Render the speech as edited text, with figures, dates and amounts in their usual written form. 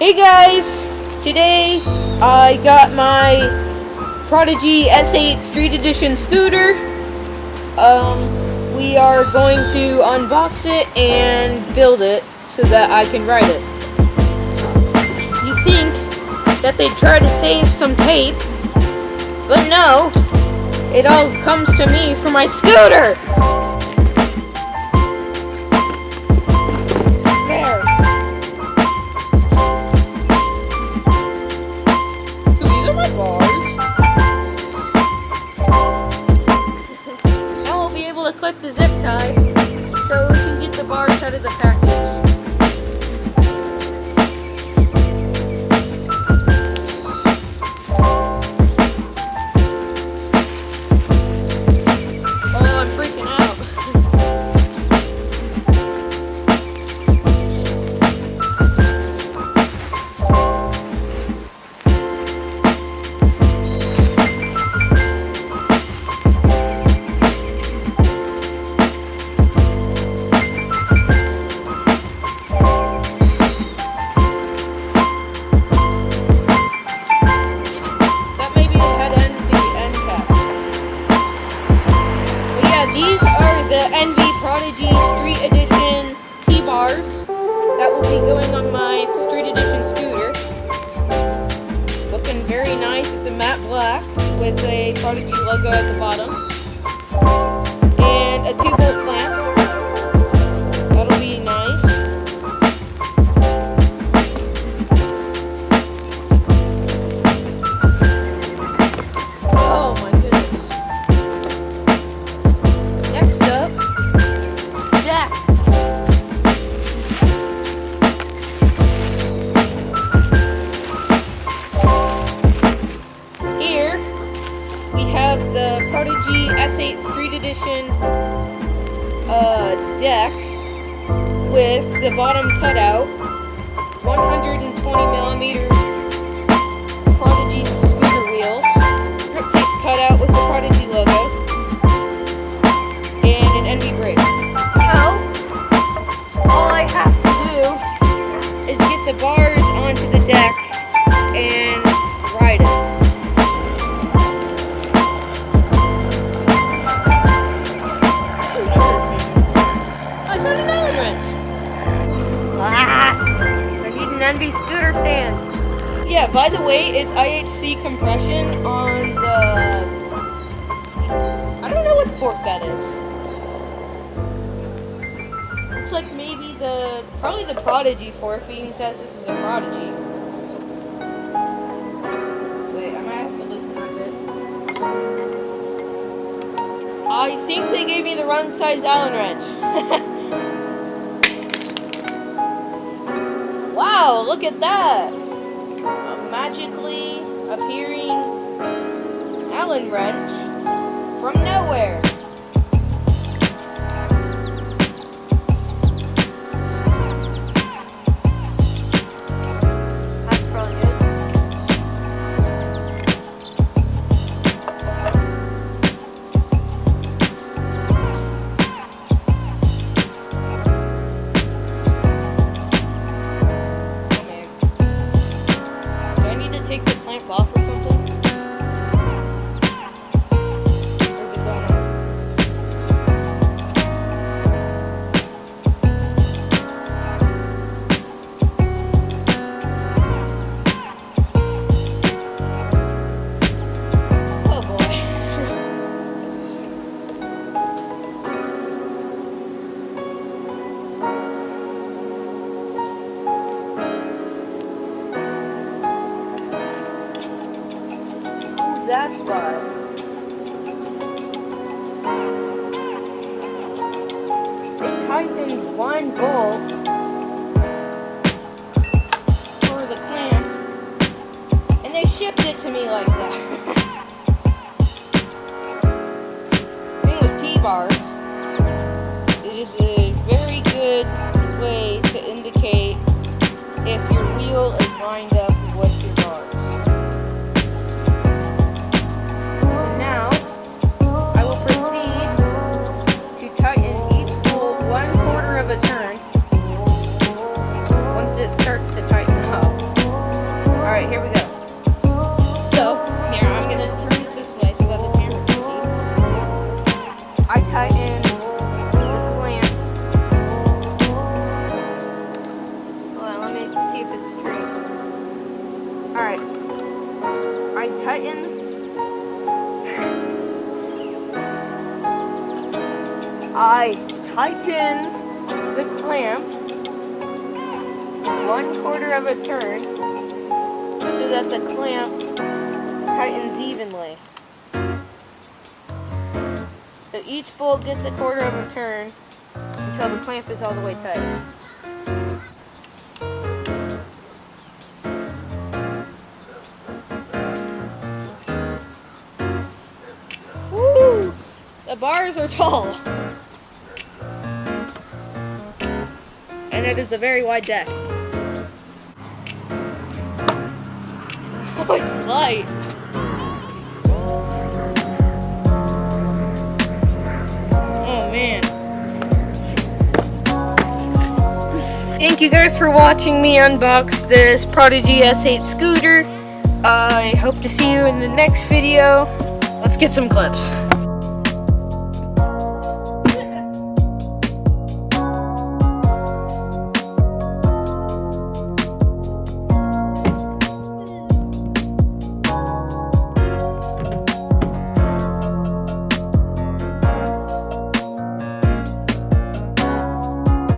Hey guys! Today I got my Prodigy S8 Street Edition scooter. We are going to unbox it and build it so that I can ride it. You think that they'd try to save some tape, but no, it all comes to me for my scooter! To clip the zip tie so we can get the bars out of the package. Oh, I'm freaking out. These are the NV Prodigy Street Edition T-bars that will be going on my Street Edition scooter. Looking very nice. It's a matte black with a Prodigy logo at the bottom. And a 2-bolt clamp. That'll be nice. Oh my goodness. Next up, jack. Here we have the Prodigy S8 Street Edition deck with the bottom cutout, 120mm Prodigy scooter wheels, grip tape cutout with the Prodigy logo, and an NV brake. Now, all I have to do is get the bars onto the deck and ride it. I found an Allen wrench. I need an NV scooter stand. Yeah, by the way, it's IHC compression on the... I don't know what fork that is. Looks like maybe probably the Prodigy fork, being says this is a Prodigy. Wait, I might have to loosen a bit. I think they gave me the wrong size Allen wrench. Wow, look at that! A magically appearing Allen wrench from nowhere. That's probably good. Okay. Do I need to take the clamp off or something? That's why. They tightened one bolt for the clamp, and they shipped it to me like that. Thing with T-bars, it is a very good way to indicate if your wheel is lined up with your bars. Turn once it starts to tighten up. tighten the clamp. Hold on, let me see if it's straight. Alright. I tighten the clamp 1/4 of a turn so that the clamp tightens evenly. So each bolt gets 1/4 of a turn until the clamp is all the way tight. Woo! The bars are tall. And it is a very wide deck. Oh, it's light. Oh, man. Thank you guys for watching me unbox this Prodigy S8 scooter. I hope to see you in the next video. Let's get some clips.